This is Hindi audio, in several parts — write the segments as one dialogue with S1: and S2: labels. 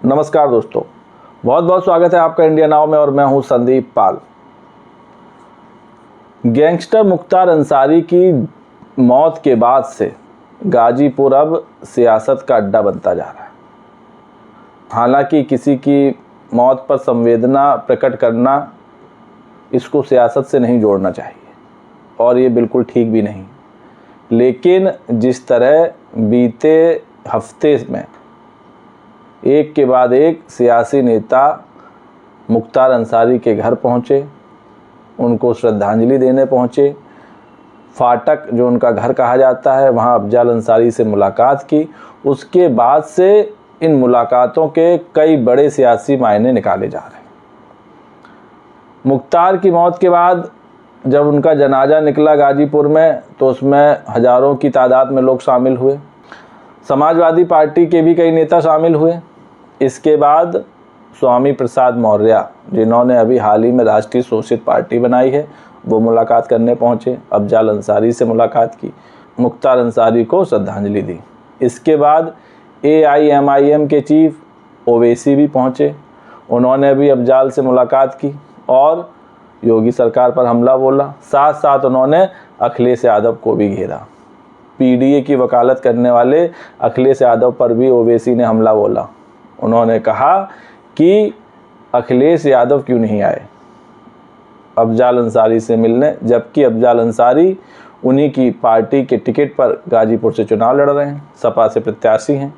S1: नमस्कार दोस्तों, बहुत बहुत स्वागत है आपका इंडिया नाउ में और मैं हूं संदीप पाल। गैंगस्टर मुख्तार अंसारी की मौत के बाद से गाजीपुर अब सियासत का अड्डा बनता जा रहा है। हालांकि किसी की मौत पर संवेदना प्रकट करना, इसको सियासत से नहीं जोड़ना चाहिए और ये बिल्कुल ठीक भी नहीं। लेकिन जिस तरह बीते हफ्ते में एक के बाद एक सियासी नेता मुख्तार अंसारी के घर पहुंचे, उनको श्रद्धांजलि देने पहुंचे, फाटक जो उनका घर कहा जाता है वहां अफजाल अंसारी से मुलाकात की, उसके बाद से इन मुलाकातों के कई बड़े सियासी मायने निकाले जा रहे हैं। मुख्तार की मौत के बाद जब उनका जनाजा निकला गाजीपुर में तो उसमें हज़ारों की तादाद में लोग शामिल हुए। समाजवादी पार्टी के भी कई नेता शामिल हुए। इसके बाद स्वामी प्रसाद मौर्य, जिन्होंने अभी हाल ही में राष्ट्रीय शोषित पार्टी बनाई है, वो मुलाकात करने पहुंचे, अफजाल अंसारी से मुलाकात की, मुख्तार अंसारी को श्रद्धांजलि दी। इसके बाद AIMIM के चीफ ओवैसी भी पहुंचे, उन्होंने भी अफजाल से मुलाकात की और योगी सरकार पर हमला बोला। साथ साथ उन्होंने अखिलेश यादव को भी घेरा। PDA की वकालत करने वाले अखिलेश यादव पर भी ओवैसी ने हमला बोला। उन्होंने कहा कि अखिलेश यादव क्यों नहीं आए अफजाल अंसारी से मिलने, जबकि अफजाल अंसारी उन्हीं की पार्टी के टिकट पर गाजीपुर से चुनाव लड़ रहे हैं, सपा से प्रत्याशी हैं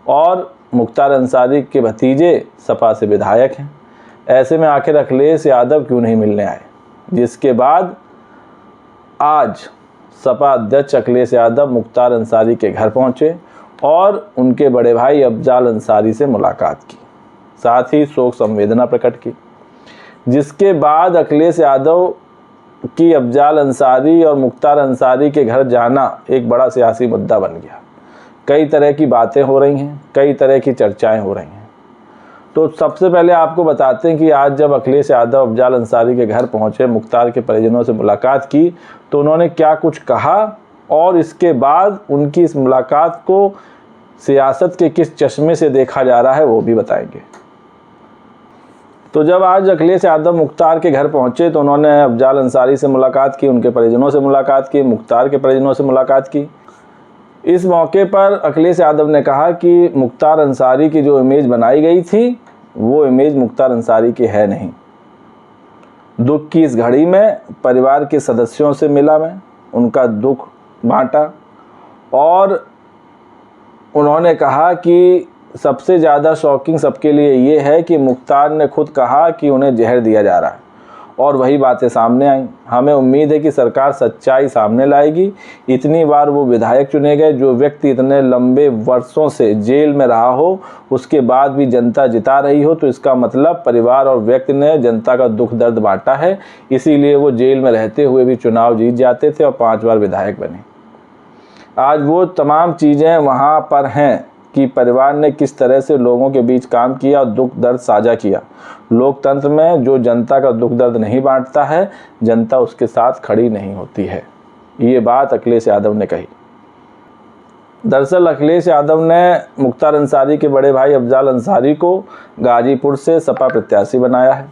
S1: और मुख्तार अंसारी के भतीजे सपा से विधायक हैं। ऐसे में आखिर अखिलेश यादव क्यों नहीं मिलने आए? जिसके बाद आज सपा अध्यक्ष अखिलेश यादव मुख्तार अंसारी के घर पहुंचे और उनके बड़े भाई अफजाल अंसारी से मुलाकात की, साथ ही शोक संवेदना प्रकट की। जिसके बाद अखिलेश यादव की अफजाल अंसारी और मुख्तार अंसारी के घर जाना एक बड़ा सियासी मुद्दा बन गया। कई तरह की बातें हो रही हैं, कई तरह की चर्चाएं हो रही हैं। तो सबसे पहले आपको बताते हैं कि आज जब अखिलेश यादव अफजाल अंसारी के घर पहुंचे, मुख्तार के परिजनों से मुलाकात की, तो उन्होंने क्या कुछ कहा और इसके बाद उनकी इस मुलाकात को सियासत के किस चश्मे से देखा जा रहा है वो भी बताएंगे। तो जब आज अखिलेश यादव मुख्तार के घर पहुंचे तो उन्होंने अफजाल अंसारी से मुलाकात की, उनके परिजनों से मुलाकात की, मुख्तार के परिजनों से मुलाकात की। इस मौके पर अखिलेश यादव ने कहा कि मुख्तार अंसारी की जो इमेज बनाई गई थी वो इमेज मुख्तार अंसारी की है नहीं। दुख की इस घड़ी में परिवार के सदस्यों से मिला, मैं उनका दुख बांटा और उन्होंने कहा कि सबसे ज़्यादा शॉकिंग सबके लिए ये है कि मुख्तार ने खुद कहा कि उन्हें जहर दिया जा रहा है और वही बातें सामने आई। हमें उम्मीद है कि सरकार सच्चाई सामने लाएगी। इतनी बार वो विधायक चुने गए, जो व्यक्ति इतने लंबे वर्षों से जेल में रहा हो, उसके बाद भी जनता जिता रही हो, तो इसका मतलब परिवार और व्यक्ति ने जनता का दुख दर्द बांटा है। इसीलिए वो जेल में रहते हुए भी चुनाव जीत जाते थे और 5 बार विधायक बने। आज वो तमाम चीज़ें वहाँ पर हैं कि परिवार ने किस तरह से लोगों के बीच काम किया और दुख दर्द साझा किया। लोकतंत्र में जो जनता का दुख दर्द नहीं बांटता है, जनता उसके साथ खड़ी नहीं होती है। ये बात अखिलेश यादव ने कही। दरअसल अखिलेश यादव ने मुख्तार अंसारी के बड़े भाई अफजाल अंसारी को गाजीपुर से सपा प्रत्याशी बनाया है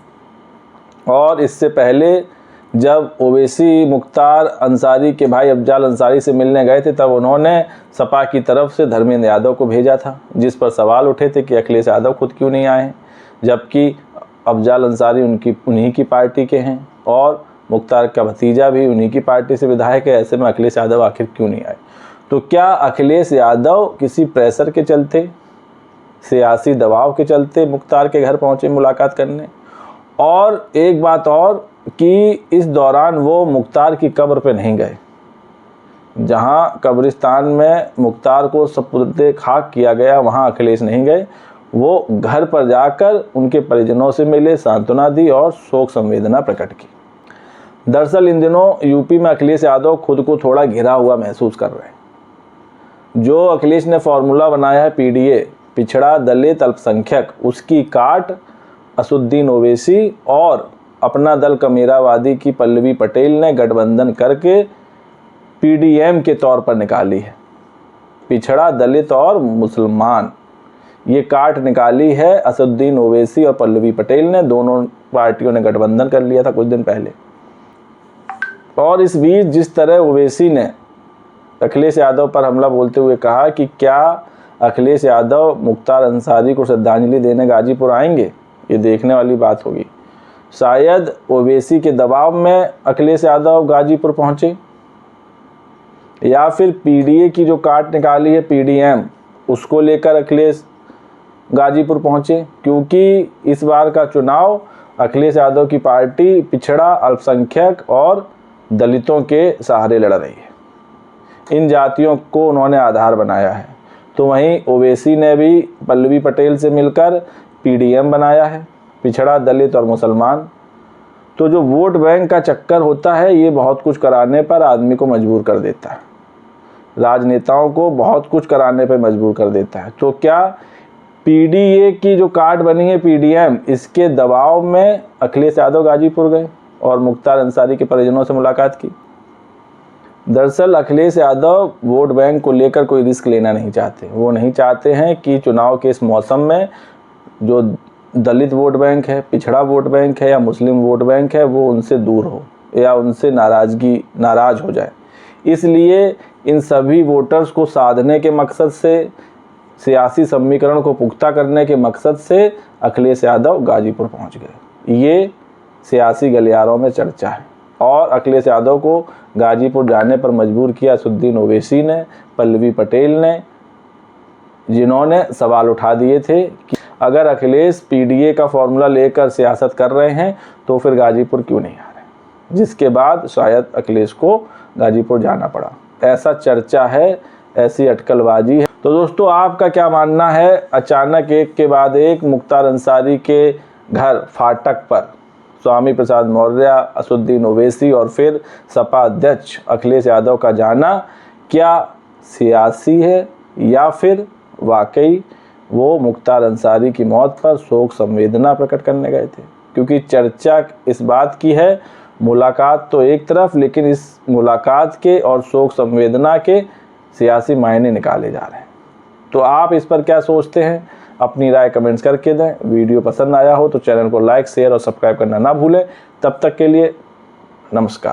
S1: और इससे पहले जब ओवैसी मुख्तार अंसारी के भाई अफजाल अंसारी से मिलने गए थे तब उन्होंने सपा की तरफ से धर्मेंद्र यादव को भेजा था, जिस पर सवाल उठे थे कि अखिलेश यादव खुद क्यों नहीं आए, जबकि अफजाल अंसारी उन्हीं की पार्टी के हैं और मुख्तार का भतीजा भी उन्हीं की पार्टी से विधायक है। ऐसे में अखिलेश यादव आखिर क्यों नहीं आए? तो क्या अखिलेश यादव किसी प्रेशर के चलते, सियासी दबाव के चलते मुख्तार के घर पहुँचे मुलाकात करने? और एक बात और कि इस दौरान वो मुख्तार की कब्र पे नहीं गए। जहां कब्रिस्तान में मुख्तार को सपुर्दे खाक किया गया वहां अखिलेश नहीं गए। वो घर पर जाकर उनके परिजनों से मिले, सांत्वना दी और शोक संवेदना प्रकट की। दरअसल इन दिनों यूपी में अखिलेश यादव खुद को थोड़ा घिरा हुआ महसूस कर रहे हैं। जो अखिलेश ने फॉर्मूला बनाया है PDA, पिछड़ा दलित अल्पसंख्यक, उसकी काट असुद्दीन ओवैसी और अपना दल कमेरावादी की पल्लवी पटेल ने गठबंधन करके PDM के तौर पर निकाली है। पिछड़ा दलित और मुसलमान ये काट निकाली है असदुद्दीन ओवैसी और पल्लवी पटेल ने। दोनों पार्टियों ने गठबंधन कर लिया था कुछ दिन पहले। और इस बीच जिस तरह ओवैसी ने अखिलेश यादव पर हमला बोलते हुए कहा कि क्या अखिलेश यादव मुख्तार अंसारी को श्रद्धांजलि देने गाजीपुर आएंगे, ये देखने वाली बात होगी। शायद ओवैसी के दबाव में अखिलेश यादव गाजीपुर पहुंचे, या फिर पीडीए की जो काट निकाली है पीडीएम, उसको लेकर अखिलेश गाजीपुर पहुंचे, क्योंकि इस बार का चुनाव अखिलेश यादव की पार्टी पिछड़ा, अल्पसंख्यक और दलितों के सहारे लड़ रही है। इन जातियों को उन्होंने आधार बनाया है। तो वहीं ओवैसी ने भी पल्लवी पटेल से मिलकर पीडीएम बनाया है, पिछड़ा, दलित और मुसलमान। तो जो वोट बैंक का चक्कर होता है, ये बहुत कुछ कराने पर आदमी को मजबूर कर देता है, राजनेताओं को बहुत कुछ कराने पर मजबूर कर देता है। तो क्या पीडीए की जो कार्ड बनी है पीडीएम, इसके दबाव में अखिलेश यादव गाजीपुर गए और मुख्तार अंसारी के परिजनों से मुलाकात की? दरअसल अखिलेश यादव वोट बैंक को लेकर कोई रिस्क लेना नहीं चाहते। वो नहीं चाहते हैं कि चुनाव के इस मौसम में जो दलित वोट बैंक है, पिछड़ा वोट बैंक है या मुस्लिम वोट बैंक है, वो उनसे दूर हो या उनसे नाराज़ हो जाए। इसलिए इन सभी वोटर्स को साधने के मकसद से, सियासी समीकरण को पुख्ता करने के मकसद से अखिलेश यादव गाजीपुर पहुंच गए। ये सियासी गलियारों में चर्चा है। और अखिलेश यादव को गाजीपुर जाने पर मजबूर किया असदुद्दीन ओवैसी ने, पल्लवी पटेल ने, जिन्होंने सवाल उठा दिए थे कि अगर अखिलेश पीडीए का फॉर्मूला लेकर सियासत कर रहे हैं तो फिर गाजीपुर क्यों नहीं आ रहे, जिसके बाद शायद अखिलेश को गाजीपुर जाना पड़ा। ऐसा चर्चा है, ऐसी अटकलबाजी है। तो दोस्तों, आपका क्या मानना है? अचानक एक के बाद एक मुख्तार अंसारी के घर फाटक पर स्वामी प्रसाद मौर्य, असदुद्दीन ओवैसी और फिर सपा अध्यक्ष अखिलेश यादव का जाना क्या सियासी है या फिर वाकई वो मुख्तार अंसारी की मौत पर शोक संवेदना प्रकट करने गए थे? क्योंकि चर्चा इस बात की है, मुलाकात तो एक तरफ, लेकिन इस मुलाकात के और शोक संवेदना के सियासी मायने निकाले जा रहे हैं। तो आप इस पर क्या सोचते हैं? अपनी राय कमेंट्स करके दें। वीडियो पसंद आया हो तो चैनल को लाइक, शेयर और सब्सक्राइब करना ना भूलें। तब तक के लिए नमस्कार।